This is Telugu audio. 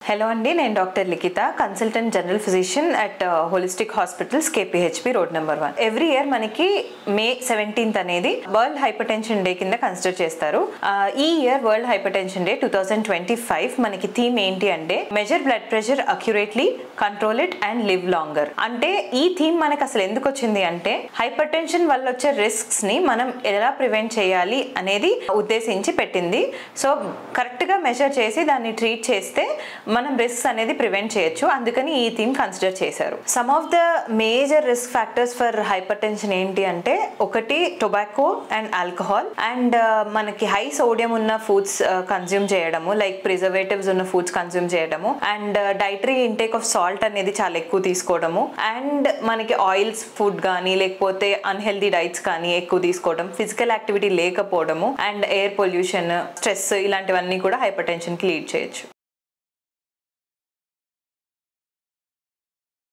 Hello అండి, నేను doctor Likhita, consultant general physician at holistic hospitals KPHP road number 1. Every year మనకి May 17th అనేది వరల్డ్ హైపర్టెన్షన్ డే కింద కన్సిడర్ చేస్తారు. ఈ ఇయర్ వరల్డ్ హైపర్టెన్షన్ డే 2025 మనకి థీమ్ ఏంటి అంటే measure blood pressure accurately, control it and live longer. అంటే ఈ థీమ్ మనకు అసలు ఎందుకు వచ్చింది అంటే హైపర్టెన్షన్ వల్ల వచ్చే రిస్క్స్ ని మనం ఎలా ప్రివెంట్ చేయాలి అనేది ఉద్దేశించి పెట్టింది. సో కరెక్ట్ గా మెజర్ చేసి దాన్ని ట్రీట్ చేస్తే మనం రిస్క్ అనేది ప్రివెంట్ చేయొచ్చు. అందుకని ఈ థీమ్ కన్సిడర్ చేశారు. Some of the major risk factors for hypertension ఏంటి అంటే ఒకటి టొబాకో అండ్ ఆల్కహాల్ అండ్ మనకి హై సోడియం ఉన్న ఫుడ్స్ కన్జ్యూమ్ చేయడము, లైక్ ప్రిజర్వేటివ్స్ ఉన్న ఫుడ్స్ కన్జ్యూమ్ చేయడము and dietary intake of salt అనేది చాలా ఎక్కువ తీసుకోవడము అండ్ మనకి ఆయిల్స్ ఫుడ్ కానీ లేకపోతే అన్హెల్దీ డైట్స్ కానీ ఎక్కువ తీసుకోవడం, ఫిజికల్ యాక్టివిటీ లేకపోవడము అండ్ ఎయిర్ పొల్యూషన్, స్ట్రెస్ ఇలాంటివన్నీ కూడా హైపర్టెన్షన్ కి లీడ్ చేయొచ్చు.